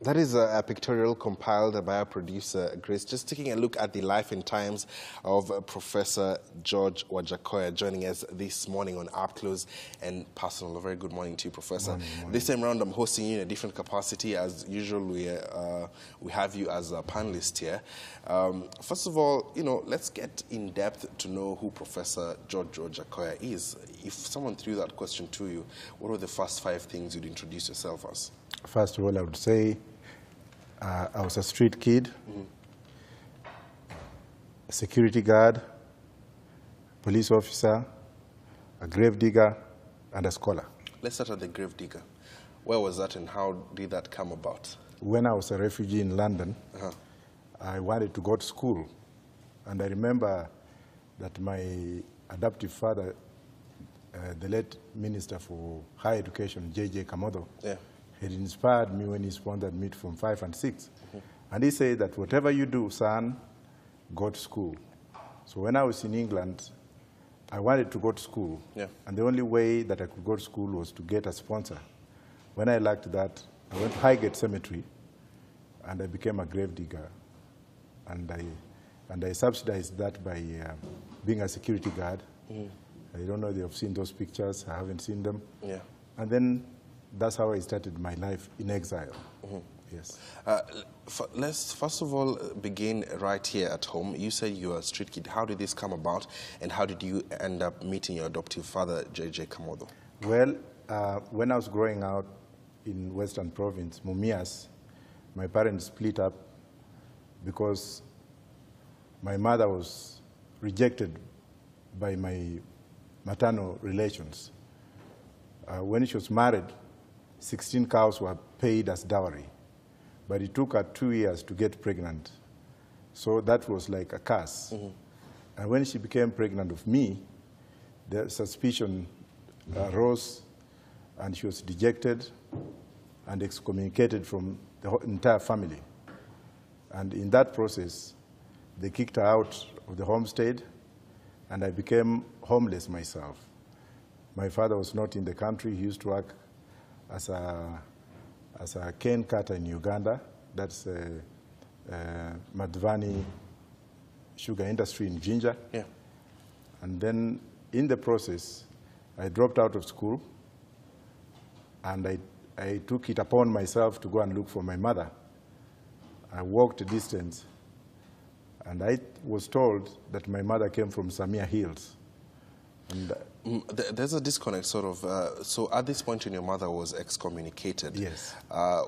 That is a pictorial compiled by our producer, Grace, just taking a look at the life and times of Professor George Wajackoyah, joining us this morning on Upclose and Personal. A very good morning to you, Professor. Morning. This time round, I'm hosting you in a different capacity. As usual, we have you as a panelist here. First of all, let's get in depth to know who Professor George Wajackoyah is. If someone threw that question to you, what were the first 5 things you'd introduce yourself as? First of all, I would say I was a street kid, a security guard, police officer, a grave digger, and a scholar. Let's start at the grave digger. Where was that and how did that come about? When I was a refugee in London, I wanted to go to school. And I remember that my adoptive father, the late Minister for Higher Education, J.J. Kamotho, had inspired me when he sponsored me from 5 and 6. And he said that whatever you do, son, go to school. So when I was in England, I wanted to go to school. And the only way that I could go to school was to get a sponsor. When I lacked that, I went to Highgate Cemetery, and I became a grave digger. And I subsidized that by being a security guard. I don't know if you've seen those pictures. I haven't seen them. And then that's how I started my life in exile. Yes. Let's first of all begin right here at home. You said you were a street kid. How did this come about, and how did you end up meeting your adoptive father, J.J. Kamotho? Well, when I was growing out in Western Province, Mumias, my parents split up because my mother was rejected by my maternal relations. When she was married, 16 cows were paid as dowry, but it took her 2 years to get pregnant. So that was like a curse. And when she became pregnant of me, the suspicion arose, and she was dejected and excommunicated from the entire family. And in that process, they kicked her out of the homestead, and I became homeless myself. My father was not in the country. He used to work as a cane cutter in Uganda. That's Madvani sugar industry in Jinja. And then in the process, I dropped out of school, and I took it upon myself to go and look for my mother. I walked a distance, and I was told that my mother came from Samia Hills. And there's a disconnect, sort of. So at this point when your mother was excommunicated,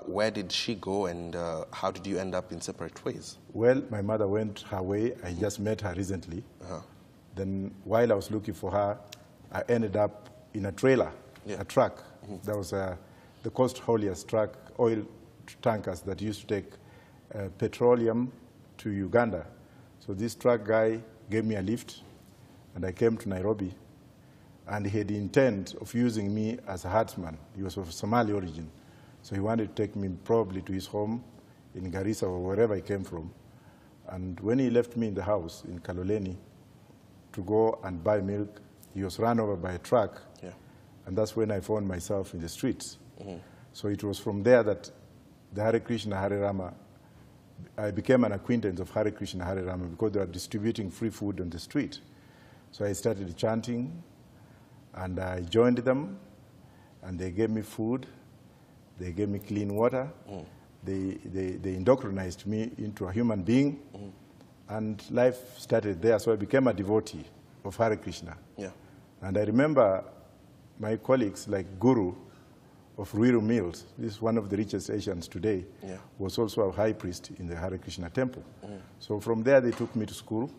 where did she go, and how did you end up in separate ways? Well, my mother went her way. I just met her recently. Then while I was looking for her, I ended up in a trailer, a truck. That was the coast hauliers truck, oil tankers that used to take petroleum to Uganda. So this truck guy gave me a lift, and I came to Nairobi. And he had the intent of using me as a herdsman. He was of Somali origin. So he wanted to take me probably to his home in Garissa or wherever he came from. And when he left me in the house in Kaloleni to go and buy milk, he was run over by a truck. And that's when I found myself in the streets. So it was from there that the Hare Krishna, Hare Rama, I became an acquaintance of Hare Krishna, Hare Rama because they were distributing free food on the street. So I started chanting, and I joined them, and they gave me food, they gave me clean water, they indoctrinized me into a human being, and life started there. So I became a devotee of Hare Krishna. And I remember my colleagues like Guru of Ruiru Mills, this is one of the richest Asians today, was also a high priest in the Hare Krishna temple. So from there they took me to school,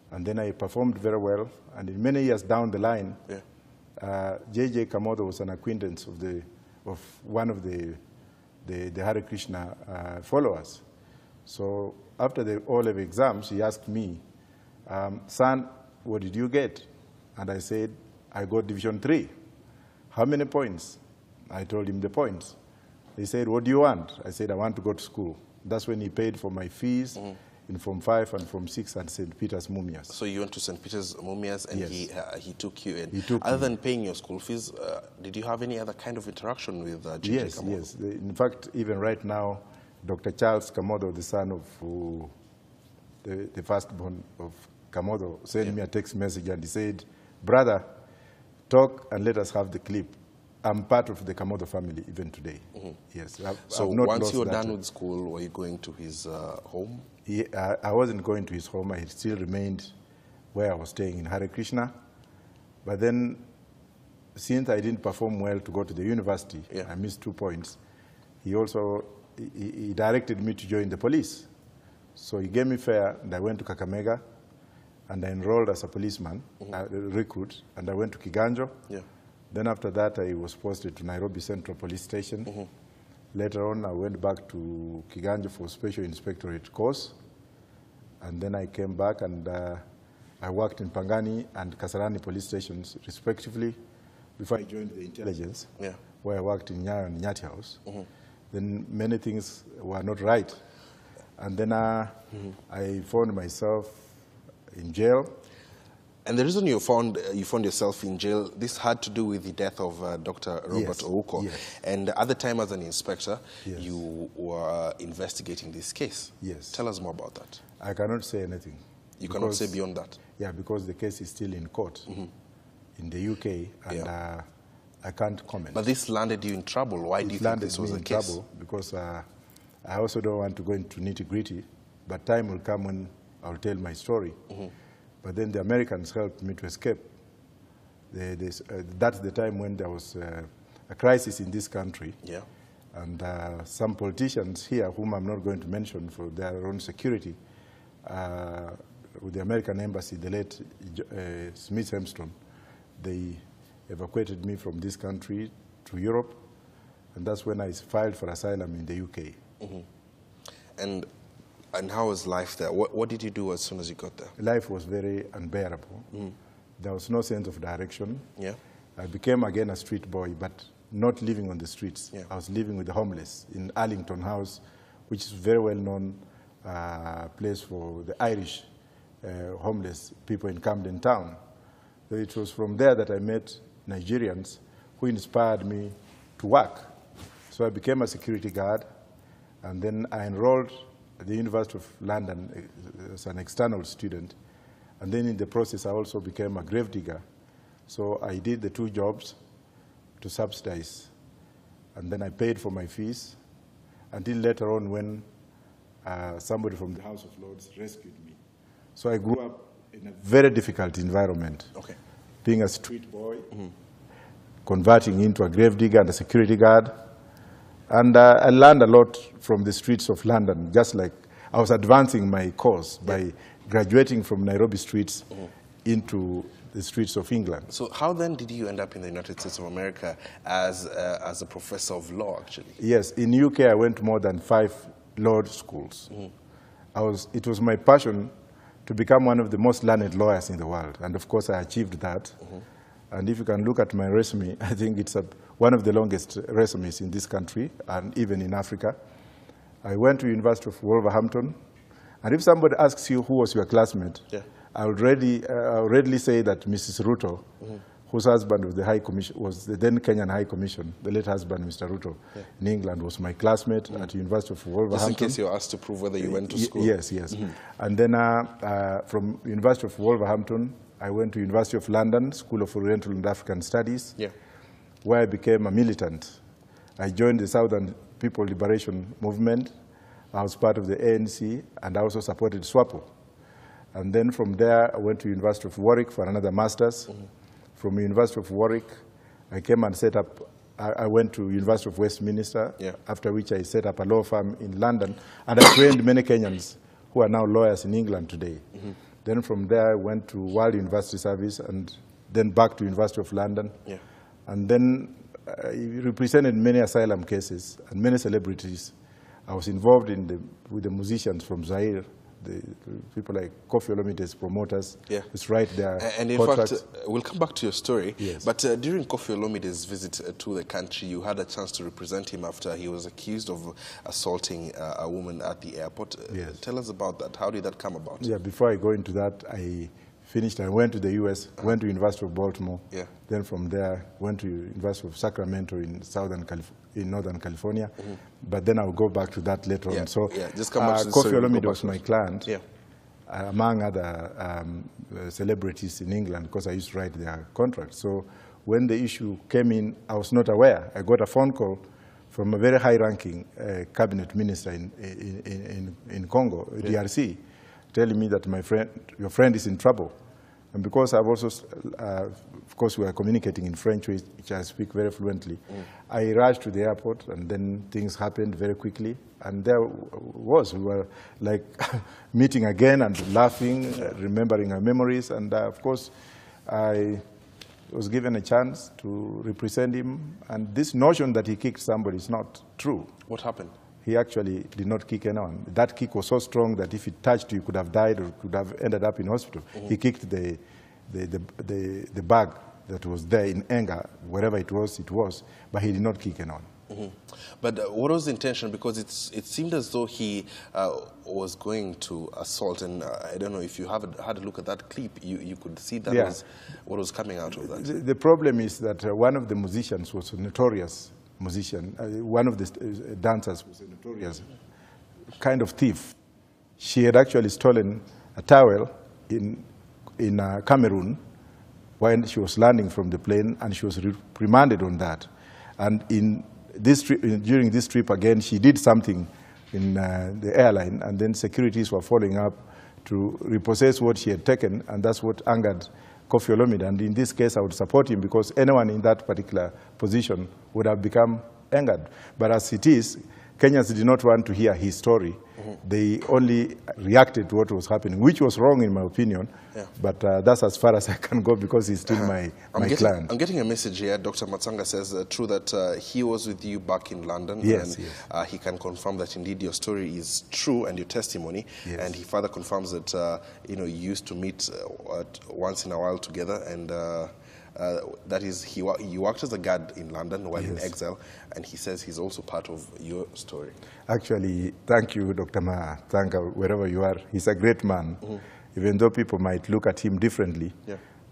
and then I performed very well. And in many years down the line, J.J. Kamotho was an acquaintance of one of the Hare Krishna followers. So after the O-level exams, he asked me, son, what did you get? And I said, I got Division 3. How many points? I told him the points. He said, what do you want? I said, I want to go to school. That's when he paid for my fees. in Form 5 and Form 6 at St. Peter's Mumias. So you went to St. Peter's Mumias, and Yes. he took you in. He took Other me. than paying your school fees, did you have any other kind of interaction with J.J. Yes, Kamodo? yes. In fact, even right now, Dr. Charles Kamodo, the son of the firstborn of Kamodo, sent me a text message and he said, "Brother, talk and let us have the clip." I'm part of the Kamodo family even today. Yes. So I've not once lost you were that. done with school, were you going to his home? I wasn't going to his home. I still remained where I was staying in Hare Krishna. But then, since I didn't perform well to go to the university, I missed 2 points. He also he directed me to join the police. So he gave me fare, and I went to Kakamega, and I enrolled as a policeman, a recruit, and I went to Kiganjo. Then after that, I was posted to Nairobi Central Police Station. Later on, I went back to Kiganjo for Special Inspectorate course. And then I came back and I worked in Pangani and Kasarani police stations, respectively, before I joined the intelligence, where I worked in Nyayo and Nyati House. Then many things were not right. And then I found myself in jail. And the reason you found yourself in jail, this had to do with the death of Dr. Robert Ouko. And at the time as an inspector, you were investigating this case. Tell us more about that. I cannot say anything. You cannot say beyond that? Yeah, because the case is still in court in the UK, and I can't comment. But this landed you in trouble. Why do you think this was the case? Trouble because I also don't want to go into nitty-gritty, but time will come when I'll tell my story. But then the Americans helped me to escape. That's the time when there was a crisis in this country. And some politicians here, whom I'm not going to mention for their own security, with the American embassy, the late Smith Hemstone, they evacuated me from this country to Europe. And that's when I filed for asylum in the UK. And how was life there? What did you do as soon as you got there? Life was very unbearable. There was no sense of direction. I became again a street boy, but not living on the streets. I was living with the homeless in Arlington House, which is a very well-known place for the Irish homeless people in Camden Town. So it was from there that I met Nigerians who inspired me to work. So I became a security guard, and then I enrolled at the University of London as an external student. And then in the process, I also became a gravedigger. So I did the 2 jobs to subsidize. And then I paid for my fees until later on when somebody from the House of Lords rescued me. So I grew up in a very difficult environment. Being a street boy, converting into a gravedigger and a security guard. And I learned a lot from the streets of London, just like I was advancing my course by graduating from Nairobi streets into the streets of England. So how then did you end up in the United States of America as a professor of law, actually? Yes, in UK I went to more than 5 law schools. It was my passion to become one of the most learned lawyers in the world, and of course I achieved that. And if you can look at my resume, I think it's one of the longest resumes in this country and even in Africa. I went to University of Wolverhampton, and if somebody asks you who was your classmate, I would readily say that Mrs. Ruto, whose husband was the then Kenyan High Commission, the late husband, Mr. Ruto, in England, was my classmate at University of Wolverhampton. Just in case you're asked to prove whether you went to school. Yes. And then from University of Wolverhampton, I went to University of London, School of Oriental and African Studies, where I became a militant. I joined the Southern People Liberation Movement. I was part of the ANC, and I also supported SWAPO. And then from there, I went to University of Warwick for another master's. From University of Warwick, I came and set up, I went to University of Westminster, after which I set up a law firm in London, and I trained many Kenyans who are now lawyers in England today. Then from there, I went to World University Service, and then back to University of London. And then I represented many asylum cases and many celebrities. I was involved with the musicians from Zaire, the people like Koffi Olomide's promoters, yeah. just write their And in contracts. fact, we'll come back to your story, yes. but during Koffi Olomide's visit to the country, you had a chance to represent him after he was accused of assaulting a woman at the airport. Yes. Tell us about that. How did that come about? Yeah, before I go into that, I finished. I went to the U.S., went to University of Baltimore. Yeah. Then from there, went to University of Sacramento in Northern California. But then I'll go back to that later on. So just come back to the Koffi story. Olomide was my client, yeah. Among other celebrities in England, because I used to write their contracts. So when the issue came in, I was not aware. I got a phone call from a very high-ranking cabinet minister in Congo, DRC, telling me that your friend is in trouble. And because I've also, of course, we are communicating in French, which I speak very fluently, I rushed to the airport, and then things happened very quickly. And we were like meeting again and laughing, remembering our memories. And of course, I was given a chance to represent him. And this notion that he kicked somebody is not true. What happened? He actually did not kick anyone. That kick was so strong that if it touched you, you could have died or could have ended up in hospital. He kicked the bag that was there in anger, wherever it was, but he did not kick anyone. But what was the intention? Because it seemed as though he was going to assault, and I don't know if you had a look at that clip, you could see that was what was coming out of that. The problem is that one of the musicians was a notorious musician. One of the dancers was a notorious kind of thief. She had actually stolen a towel in Cameroon when she was landing from the plane, and she was reprimanded on that. And during this trip again, she did something in the airline, and then securities were following up to repossess what she had taken, and that's what angered Koffi Olomide. And in this case, I would support him because anyone in that particular position would have become angered. But as it is, Kenyans did not want to hear his story. They only reacted to what was happening, which was wrong in my opinion. But that's as far as I can go because he's still my client. I'm getting a message here. Dr. Matanga says true that he was with you back in London. Yes, and he can confirm that indeed your story is true and your testimony. Yes. And he further confirms that you used to meet once in a while together, and that is, you worked as a guard in London while in exile, and he says he's also part of your story. Actually, thank you, Dr. Matanga, wherever you are. He's a great man, even though people might look at him differently.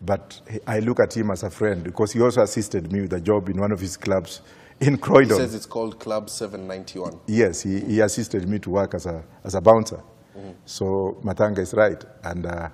But I look at him as a friend because he also assisted me with a job in one of his clubs in Croydon. He says it's called Club 791. Yes, he assisted me to work as a bouncer. So Matanga is right. And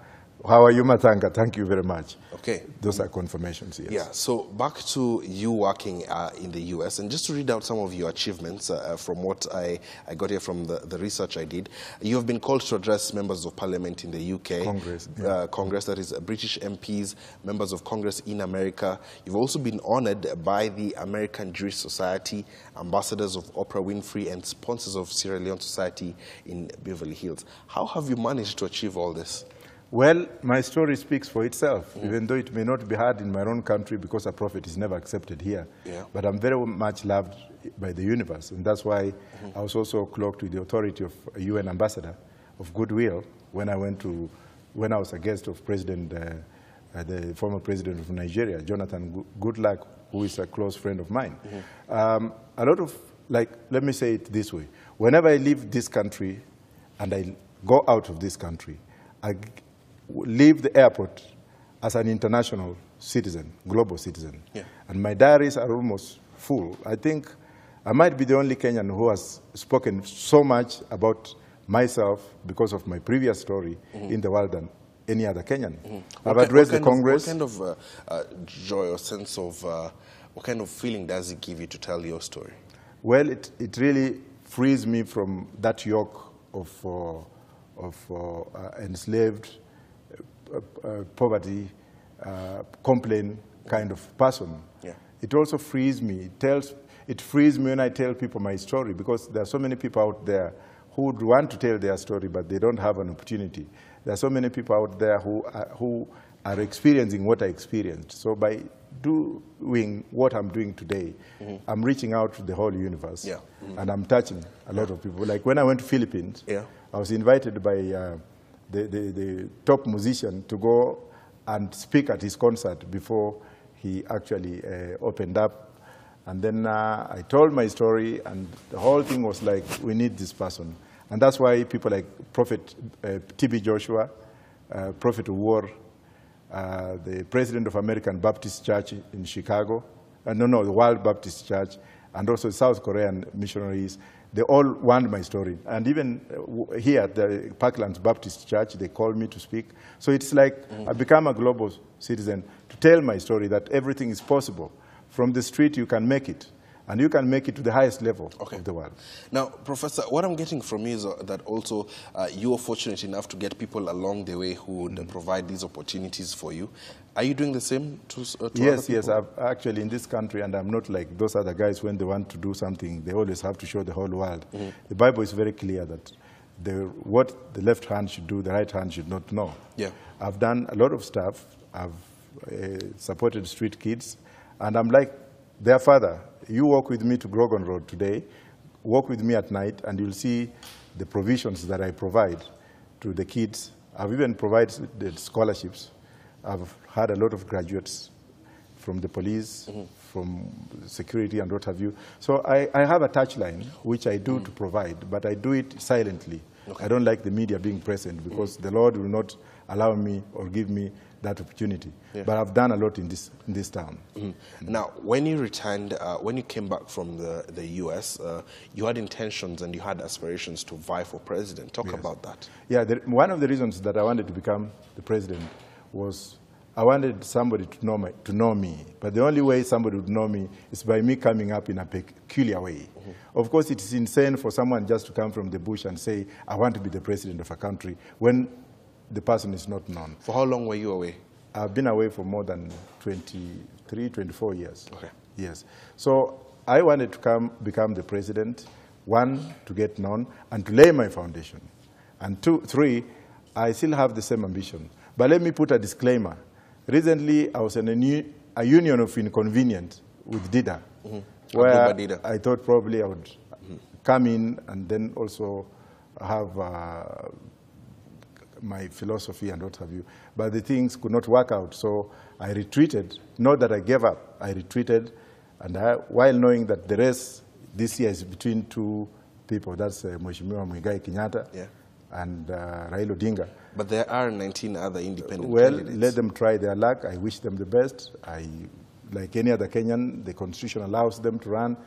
how are you, Matanga? Thank you very much. Okay. Those are confirmations, yes. Yeah, so back to you working in the U.S., and just to read out some of your achievements from what I got here from the research I did. You have been called to address members of parliament in the U.K. Congress. Congress, that is British MPs, members of Congress in America. You've also been honored by the American Jewish Society, ambassadors of Oprah Winfrey, and sponsors of Sierra Leone Society in Beverly Hills. How have you managed to achieve all this? Well, my story speaks for itself, even though it may not be heard in my own country because a prophet is never accepted here. But I'm very much loved by the universe, and that's why I was also cloaked with the authority of a UN ambassador of goodwill when I was a guest of the former president of Nigeria, Jonathan Goodluck, who is a close friend of mine. A lot of, let me say it this way, whenever I leave this country and I go out of this country, I leave the airport as an international citizen, global citizen. And my diaries are almost full. I think I might be the only Kenyan who has spoken so much about myself because of my previous story in the world than any other Kenyan. I've addressed the Congress. What kind of joy or sense of, what kind of feeling does it give you to tell your story? Well, it really frees me from that yoke of enslaved, poverty, complaint kind of person. It also frees me. It frees me when I tell people my story, because there are so many people out there who would want to tell their story, but they don't have an opportunity. There are so many people out there who are experiencing what I experienced. So by doing what I'm doing today, I'm reaching out to the whole universe, and I'm touching a lot of people. Like when I went to Philippines, I was invited by the top musician to go and speak at his concert before he actually opened up. And then I told my story, and the whole thing was like, we need this person. And that's why people like Prophet T.B. Joshua, Prophet of War, the president of American Baptist Church in Chicago, the World Baptist Church, and also South Korean missionaries, they all want my story. And even here at the Parklands Baptist Church, they called me to speak. So it's like I've become a global citizen to tell my story that everything is possible. From the street, you can make it. And you can make it to the highest level of the world. Now, Professor, what I'm getting from you is that also you are fortunate enough to get people along the way who would provide these opportunities for you. Are you doing the same to other people? Yes. I've actually in this country, and I'm not like those other guys when they want to do something, they always have to show the whole world. The Bible is very clear that what the left hand should do, the right hand should not know. I've done a lot of stuff. I've supported street kids, and I'm like their father. You walk with me to Grogan Road today, walk with me at night, and you'll see the provisions that I provide to the kids. I've even provided scholarships. I've had a lot of graduates from the police, from security, and what have you. So I have a touchline, which I do to provide, but I do it silently. I don't like the media being present, because the Lord will not allow me or give me that opportunity. But I've done a lot in this town. Now, when you returned, when you came back from the U.S., you had intentions and you had aspirations to vie for president. Talk about that. Yeah, one of the reasons that I wanted to become the president was I wanted somebody to know me. But the only way somebody would know me is by me coming up in a peculiar way. Of course, it is insane for someone just to come from the bush and say, I want to be the president of a country, when the person is not known. For how long were you away? I've been away for more than 23, 24 years. Yes. So I wanted to become the president, one, to get known, and to lay my foundation. And two, three, I still have the same ambition. But let me put a disclaimer. Recently, I was in a union of inconvenience with DIDA, where I thought probably I would come in and then also have my philosophy and what have you. But the things could not work out, so I retreated. Not that I gave up, I retreated. And while knowing that the race this year is between two people, that's Mheshimiwa Muigai Kenyatta and Raila Odinga. But there are 19 other independent candidates. Well, let them try their luck. I wish them the best. Like any other Kenyan, the Constitution allows them to run.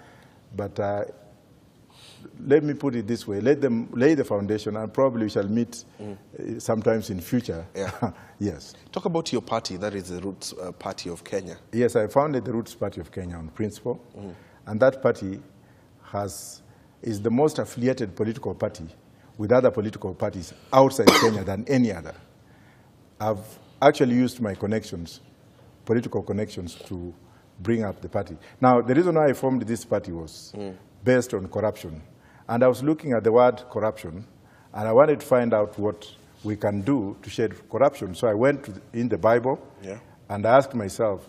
But let me put it this way. Let them lay the foundation, and probably we shall meet sometimes in future. Yes. Talk about your party, that is the Roots Party of Kenya. Yes, I founded the Roots Party of Kenya on principle. And that party is the most affiliated political party with other political parties outside Kenya than any other. I've actually used my connections, political connections, to bring up the party. Now, the reason why I formed this party was based on corruption. And I was looking at the word corruption, and I wanted to find out what we can do to shed corruption. So I went in the Bible, and I asked myself,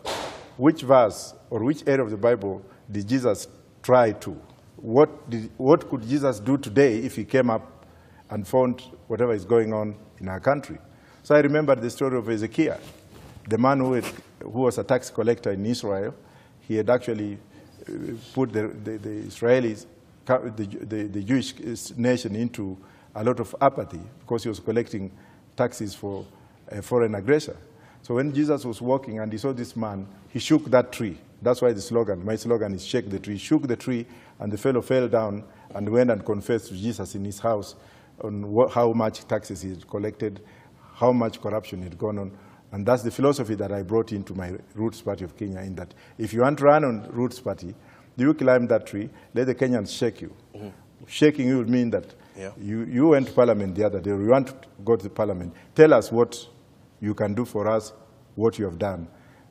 which verse or which area of the Bible did Jesus try to? What could Jesus do today if he came up and found whatever is going on in our country? So I remembered the story of Ezekiel, the man who was a tax collector in Israel. He had actually put the Israelis, the Jewish nation, into a lot of apathy because he was collecting taxes for a foreign aggressor. So when Jesus was walking and he saw this man, he shook that tree. That's why my slogan is shake the tree. He shook the tree, and the fellow fell down and went and confessed to Jesus in his house on how much taxes he had collected, how much corruption had gone on. And that's the philosophy that I brought into my Roots Party of Kenya, in that if you want to run on Roots Party, you climb that tree, let the Kenyans shake you. Shaking you would mean that you went to Parliament the other day, or you want to go to the Parliament. Tell us what you can do for us, what you have done.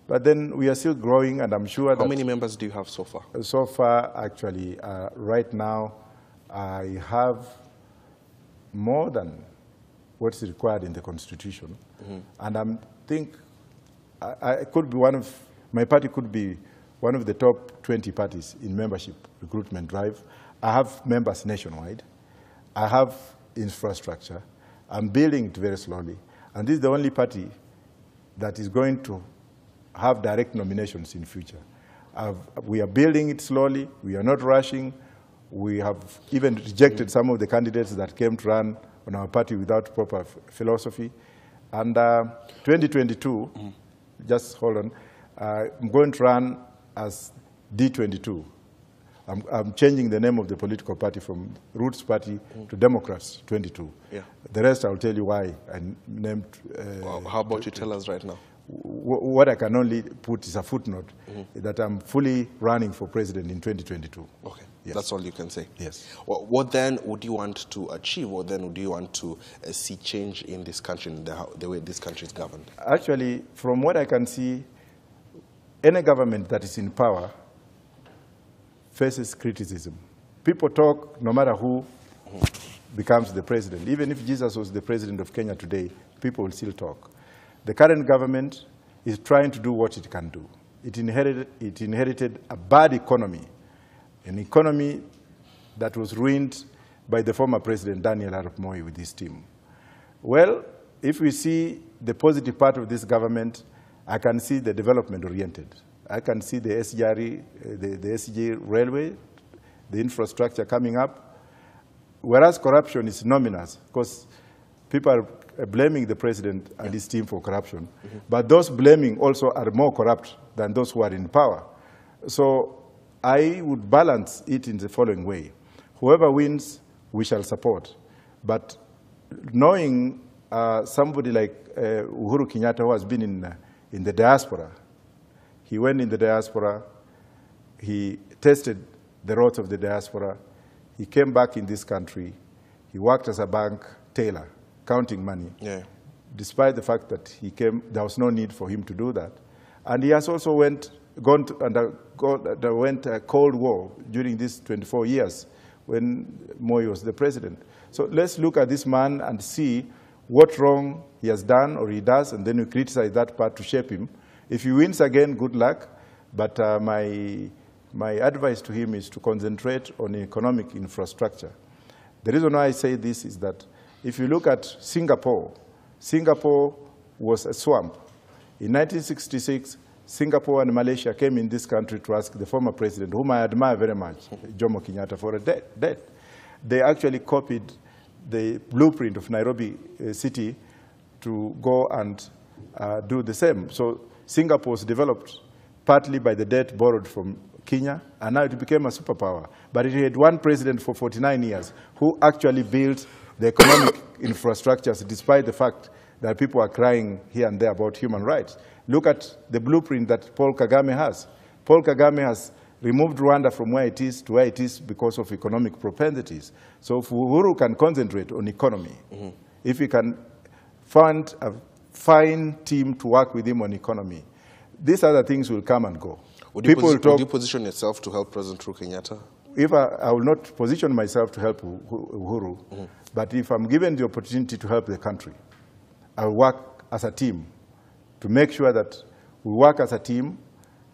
But then we are still growing, and I'm sure that... How many members do you have so far? So far, actually, right now, I have more than what's required in the Constitution. And I think I could be one of My party could be one of the top 20 parties in membership recruitment drive. I have members nationwide. I have infrastructure. I'm building it very slowly. And this is the only party that is going to have direct nominations in future. We are building it slowly. We are not rushing. We have even rejected some of the candidates that came to run on our party without proper philosophy. And 2022, just hold on, I'm going to run as D22. I'm changing the name of the political party from Roots Party to Democrats 22. Yeah. The rest I'll tell you why I named. How about you tell us right now? What I can only put is a footnote that I'm fully running for president in 2022. Okay, yes. That's all you can say. Yes. Well, what then would you want to achieve? What then would you want to see change in this country, in the way this country is governed? Actually, from what I can see, any government that is in power faces criticism. People talk no matter who becomes the president. Even if Jesus was the president of Kenya today, people will still talk. The current government is trying to do what it can do. It inherited a bad economy, an economy that was ruined by the former president, Daniel Arap Moi, with his team. Well, if we see the positive part of this government, I can see the development-oriented. I can see the SGR, the SG railway, the infrastructure coming up, whereas corruption is nominal, because people are blaming the president and his team for corruption. But those blaming also are more corrupt than those who are in power. So I would balance it in the following way. Whoever wins, we shall support. But knowing somebody like Uhuru Kenyatta, who has been in the diaspora, he went in the diaspora, he tested the roads of the diaspora, he came back in this country, he worked as a bank teller, counting money, despite the fact that he came, there was no need for him to do that. And he has also underwent a Cold War during these 24 years when Moi was the president. So let's look at this man and see what wrong he has done or he does, and then we criticize that part to shape him. If he wins again, good luck. But my advice to him is to concentrate on economic infrastructure. The reason why I say this is that if you look at Singapore, Singapore was a swamp. In 1966, Singapore and Malaysia came in this country to ask the former president, whom I admire very much, Jomo Kenyatta, for a debt. They actually copied the blueprint of Nairobi city to go and do the same. So Singapore was developed partly by the debt borrowed from Kenya, and now it became a superpower. But it had one president for 49 years who actually built the economic infrastructures, despite the fact that people are crying here and there about human rights. Look at the blueprint that Paul Kagame has. Paul Kagame has removed Rwanda from where it is to where it is because of economic propensities. So if Uhuru can concentrate on economy, if he can find a fine team to work with him on economy, these other things will come and go. Would you position yourself to help President Kenyatta? If I will not position myself to help Uhuru, but if I'm given the opportunity to help the country, I will work as a team to make sure that we work as a team,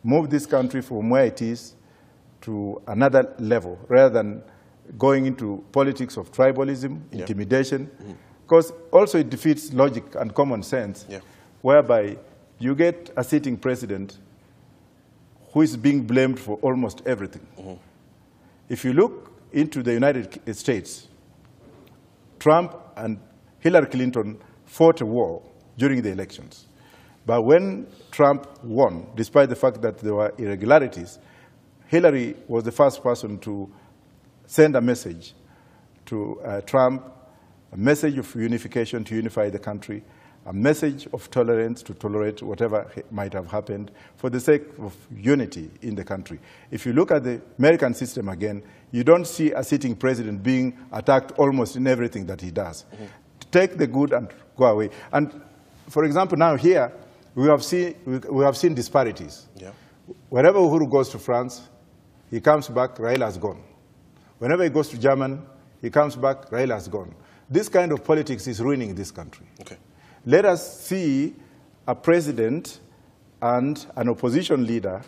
move this country from where it is to another level, rather than going into politics of tribalism, intimidation, because also it defeats logic and common sense, whereby you get a sitting president who is being blamed for almost everything. If you look into the United States, Trump and Hillary Clinton fought a war during the elections. But when Trump won, despite the fact that there were irregularities, Hillary was the first person to send a message to Trump, a message of unification to unify the country, a message of tolerance to tolerate whatever might have happened for the sake of unity in the country. If you look at the American system again, you don't see a sitting president being attacked almost in everything that he does. Take the good and go away. And for example, now here, we have seen disparities. Whenever Uhuru goes to France, he comes back, Raila has gone. Whenever he goes to Germany, he comes back, Raila has gone. This kind of politics is ruining this country. Let us see a president and an opposition leader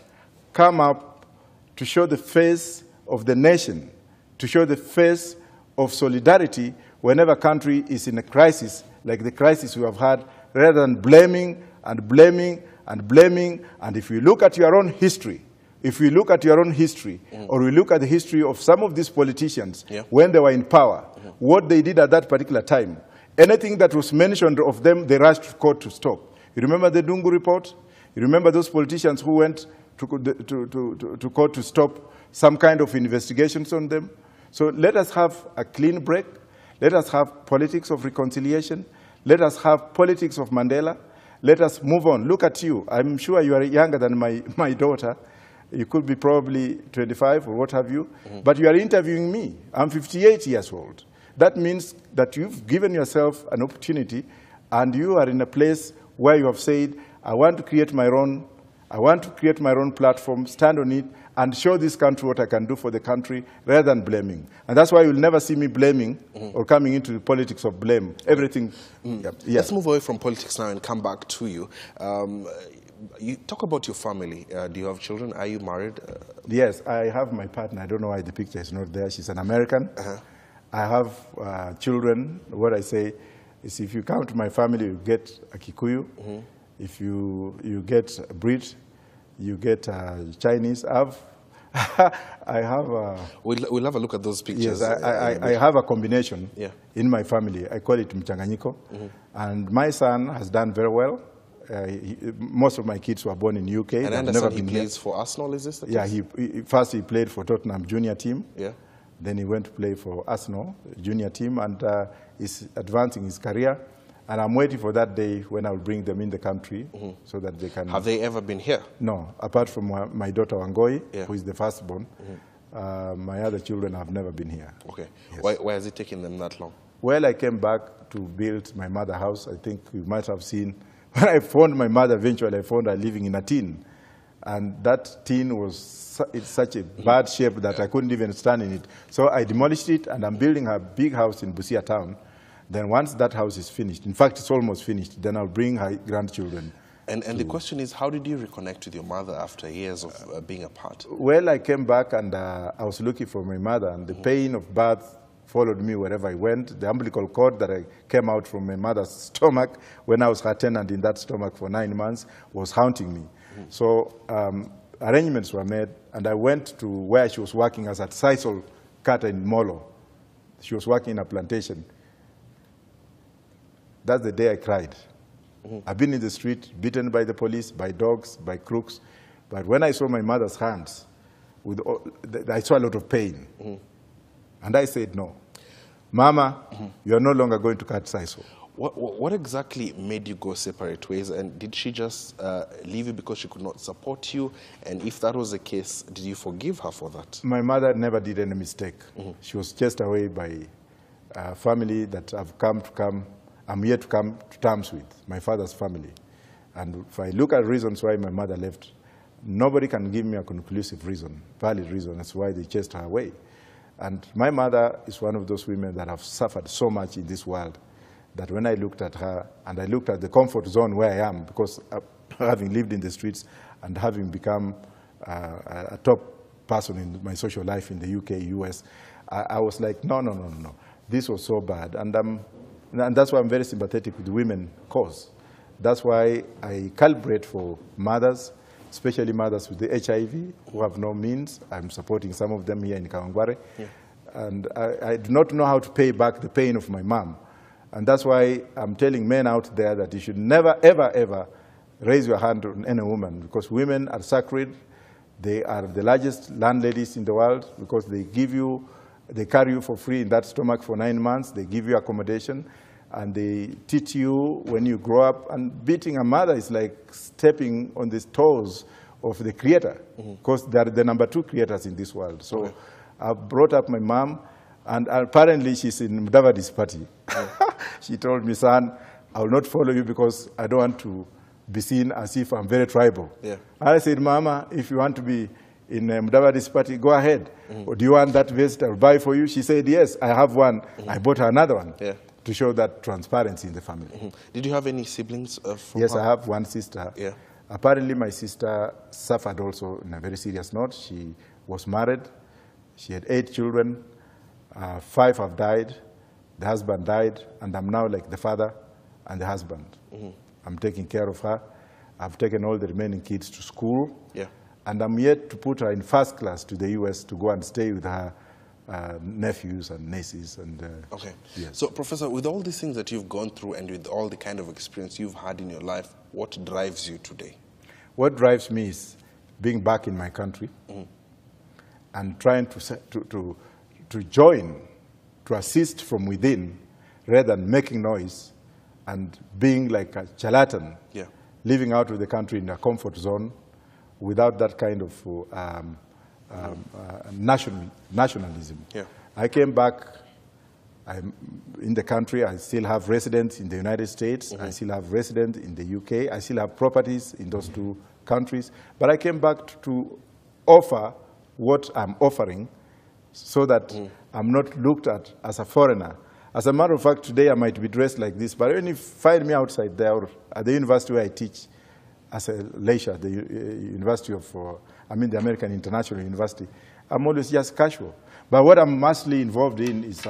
come up to show the face of the nation, to show the face of solidarity whenever a country is in a crisis, like the crisis we have had, rather than blaming and blaming and blaming. And if you look at your own history, or we look at the history of some of these politicians, when they were in power, what they did at that particular time, anything that was mentioned of them, they rushed to court to stop. You remember the Dungu report? You remember those politicians who went to court to stop some kind of investigations on them? So let us have a clean break. Let us have politics of reconciliation. Let us have politics of Mandela. Let us move on. Look at you. I'm sure you are younger than my daughter. You could be probably 25 or what have you. But you are interviewing me. I'm 58 years old. That means that you've given yourself an opportunity and you are in a place where you have said, I want to create my own platform, stand on it, and show this country what I can do for the country, rather than blaming. And that's why you'll never see me blaming or coming into the politics of blame. Everything. Let's move away from politics now and come back to you. You talk about your family. Do you have children? Are you married? Yes, I have my partner. I don't know why the picture is not there. She's an American. I have children. What I say is, if you count my family, you get a Kikuyu. If you get a Brit, you get Chinese. I have we'll have a look at those pictures. Yes, I have a combination in my family. I call it Mchanganyiko. And my son has done very well. Most of my kids were born in UK. And I understand he plays for Arsenal, is this the case? Yeah, first he played for Tottenham junior team. Yeah. Then he went to play for Arsenal junior team, and is advancing his career. And I'm waiting for that day when I'll bring them in the country so that they can... Have they ever been here? No, apart from my daughter Wangoi, who is the firstborn. My other children have never been here. Okay. Yes. Why has it taken them that long? Well, I came back to build my mother's house. I think you might have seen, when I found my mother, eventually I found her living in a tin. And that tin was in such a bad shape that I couldn't even stand in it. So I demolished it, and I'm building a big house in Busia town. Then once that house is finished, in fact, it's almost finished, then I'll bring her grandchildren. And the question is, how did you reconnect with your mother after years of being apart? Well, I came back, and I was looking for my mother, and the pain of birth followed me wherever I went. The umbilical cord that I came out from my mother's stomach when I was her tenant in that stomach for 9 months was haunting me. So arrangements were made, and I went to where she was working as a sisal cutter in Molo. She was working in a plantation. That's the day I cried. I've been in the street, beaten by the police, by dogs, by crooks. But when I saw my mother's hands, I saw a lot of pain. And I said, no. Mama, you are no longer going to cut sisal. What exactly made you go separate ways? And did she just leave you because she could not support you? And if that was the case, did you forgive her for that? My mother never did any mistake. She was chased away by a family that I'm yet to come to terms with, my father's family. And if I look at reasons why my mother left, nobody can give me a conclusive reason, valid reason as why they chased her away. And my mother is one of those women that have suffered so much in this world that when I looked at her and I looked at the comfort zone where I am, because having lived in the streets and having become a top person in my social life in the UK, US, I was like, no. This was so bad. And that's why I'm very sympathetic with the women cause. That's why I calibrate for mothers, especially mothers with the HIV who have no means. I'm supporting some of them here in Kawangware. And I do not know how to pay back the pain of my mom. And that's why I'm telling men out there that you should never, ever, ever raise your hand on any woman, because women are sacred. They are the largest landladies in the world because they carry you for free in that stomach for 9 months. They give you accommodation, and they teach you when you grow up. And beating a mother is like stepping on the toes of the creator, because they are the #2 creators in this world. So I brought up my mom, and apparently she's in Mudavadi's party. She told me, son, I will not follow you because I don't want to be seen as if I'm very tribal. I said, Mama, if you want to be in Mudavadi's party, go ahead. Or do you want that vest I'll buy for you? She said, yes, I have one. I bought her another one to show that transparency in the family. Did you have any siblings? Yes, I have one sister. Apparently, my sister suffered also in a very serious note. She was married. She had 8 children. 5 have died. The husband died, and I'm now like the father and the husband. I'm taking care of her. I've taken all the remaining kids to school. Yeah. And I'm yet to put her in first class to the US to go and stay with her nephews and nieces. And, okay. Yes. So, Professor, with all these things that you've gone through and with all the kind of experience you've had in your life, what drives you today? What drives me is being back in my country and trying to join, to assist from within, rather than making noise and being like a charlatan, living out of the country in a comfort zone without that kind of nationalism. Yeah. I came back. I'm in the country. I still have residents in the United States. I still have residents in the UK. I still have properties in those 2 countries. But I came back to offer what I'm offering so that I'm not looked at as a foreigner. As a matter of fact, today I might be dressed like this, but when you find me outside there or at the university where I teach as a leisure, the University of, the American International University, I'm always just casual. But what I'm mostly involved in is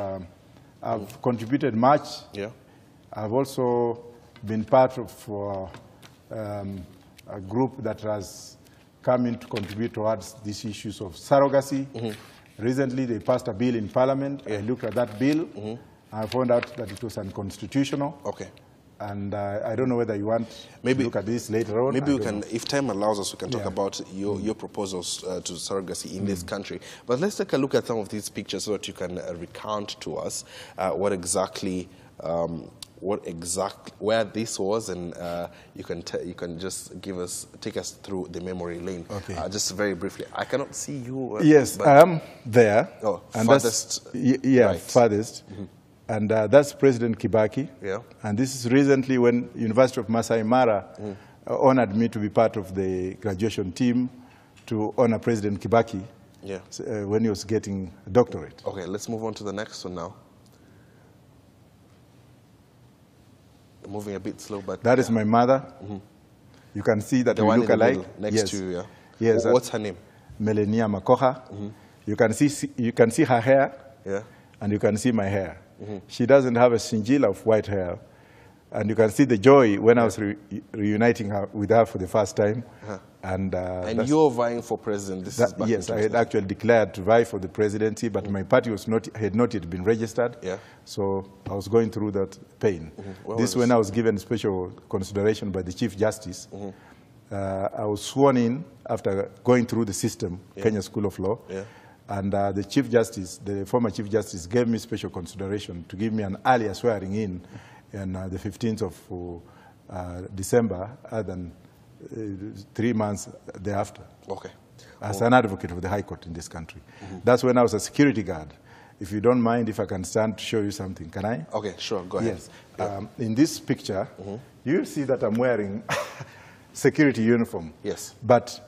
I've contributed much. Yeah. I've also been part of a group that has come in to contribute towards these issues of surrogacy. Recently, they passed a bill in Parliament. I looked at that bill. I found out that it was unconstitutional. Okay. And I don't know whether you want to look at this later on. Maybe we can, if time allows us, we can talk about your proposals to surrogacy in this country. But let's take a look at some of these pictures so that you can recount to us where this was, and you can just take us through the memory lane. Okay. Just very briefly. I cannot see you. Yes, I am there. Oh, and farthest. Right. Farthest. And that's President Kibaki. Yeah. And this is recently when University of Masai Mara honored me to be part of the graduation team to honor President Kibaki when he was getting a doctorate. Okay, let's move on to the next one now. Moving a bit slow, but... That is my mother. You can see that we look alike. Next to you, Yes. What's her name? Melania Makoha. You can see her hair, and you can see my hair. She doesn't have a singila of white hair. And you can see the joy when I was reuniting with her for the first time. And you're vying for president. Yes, I had actually declared to vie for the presidency, but my party had not yet been registered. So I was going through that pain. This when I was given special consideration by the Chief Justice. I was sworn in after going through the system, Kenya School of Law. And the Chief Justice, the former Chief Justice, gave me special consideration to give me an earlier swearing in on the 15th of December, other than 3 months thereafter. Okay. As an advocate of the High Court in this country. That's when I was a security guard. If you don't mind, if I can stand to show you something, can I? Okay, sure, go ahead. Yes. In this picture, you'll see that I'm wearing security uniform. Yes. But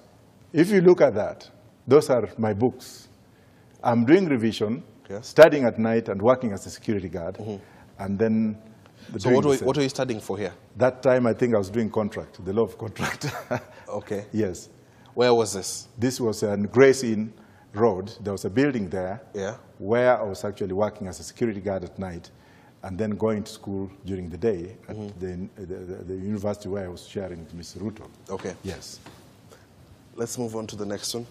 if you look at that, those are my books. I'm doing revision, studying at night and working as a security guard. And then... So what are you studying for here? That time, I think I was doing contract, the law of contract. Okay. Yes. Where was this? This was on Grace Inn Road. There was a building there where I was actually working as a security guard at night and then going to school during the day at the university where I was sharing with Ms. Ruto. Okay. Yes. Let's move on to the next one.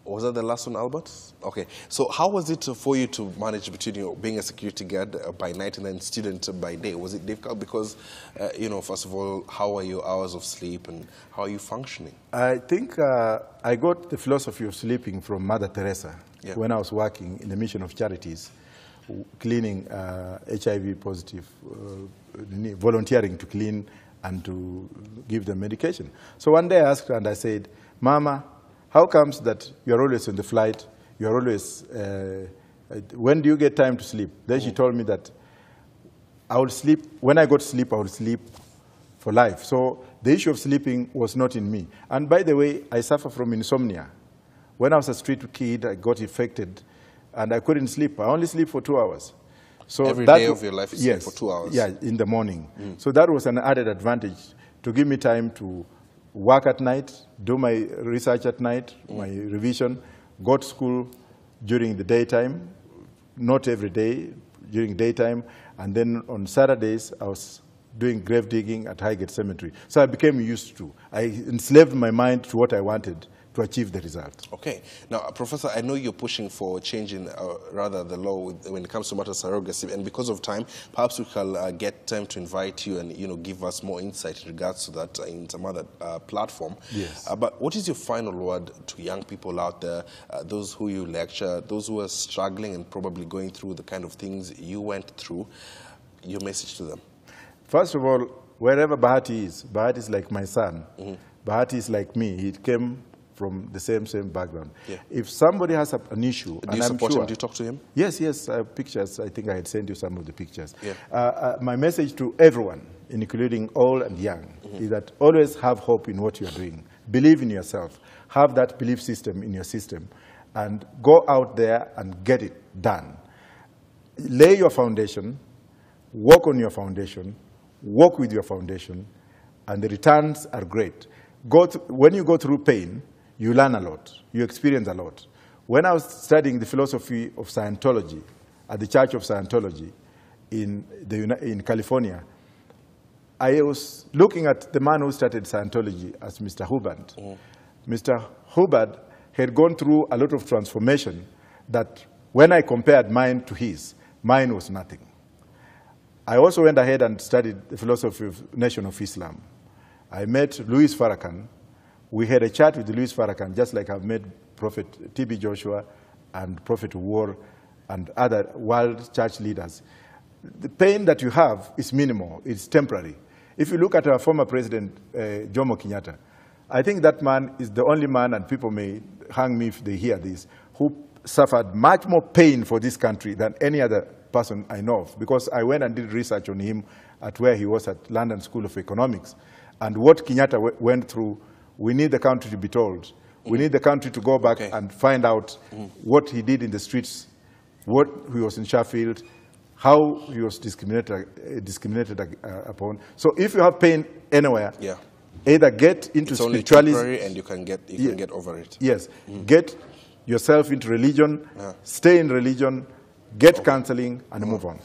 Was that the last one, Albert? Okay. So how was it for you to manage between being a security guard by night and then student by day? Was it difficult? Because, first of all, how are your hours of sleep and how are you functioning? I think I got the philosophy of sleeping from Mother Teresa when I was working in the Mission of Charities, cleaning HIV positive, volunteering to clean and to give them medication. So one day I asked her and I said, Mama, how comes that you're always on the flight, you're always, when do you get time to sleep? Then she told me that I would sleep, when I got to sleep, I would sleep for life. So the issue of sleeping was not in me. And by the way, I suffer from insomnia. When I was a street kid, I got infected and I couldn't sleep. I only sleep for 2 hours. So every day of your life, yes, for 2 hours. Yeah, in the morning. So that was an added advantage to give me time to work at night, do my research at night, my revision, go to school during the daytime, not every day, during daytime, and then on Saturdays I was doing grave digging at Highgate Cemetery. So I became used to. I enslaved my mind to what I wanted to achieve the result. Okay. Now, Professor, I know you're pushing for changing, rather, the law when it comes to matters of surrogacy, and because of time, perhaps we can get time to invite you and, give us more insight in regards to that in some other platform. Yes. But what is your final word to young people out there, those who you lecture, those who are struggling and probably going through the kind of things you went through, your message to them? First of all, wherever Bahati is like my son. Bahati is like me. He came from the same background. Yeah. If somebody has an issue, do you support him? Do you talk to him? Yes, I have pictures. I think I had sent you some of the pictures. Yeah. My message to everyone, including old and young, is that always have hope in what you are doing. Believe in yourself. Have that belief system in your system, and go out there and get it done. Lay your foundation, work on your foundation, work with your foundation, and the returns are great. When you go through pain, you learn a lot. You experience a lot. When I was studying the philosophy of Scientology at the Church of Scientology in California, I was looking at the man who started Scientology as Mr. Hubbard. Mr. Hubbard had gone through a lot of transformation that when I compared mine to his, mine was nothing. I also went ahead and studied the philosophy of Nation of Islam. I met Louis Farrakhan. We had a chat with Louis Farrakhan, just like I've met Prophet T.B. Joshua and Prophet War and other world church leaders. The pain that you have is minimal. It's temporary. If you look at our former president, Jomo Kenyatta, I think that man is the only man, and people may hang me if they hear this, who suffered much more pain for this country than any other person I know of, because I went and did research on him at where he was at London School of Economics. And what Kenyatta went through, we need the country to be told. We need the country to go back and find out what he did in the streets, what he was in Sheffield, how he was discriminated upon. So if you have pain anywhere, either get into spiritualism. It's only temporary, and you can get over it. Yes. Get yourself into religion, stay in religion, get counseling, and move on.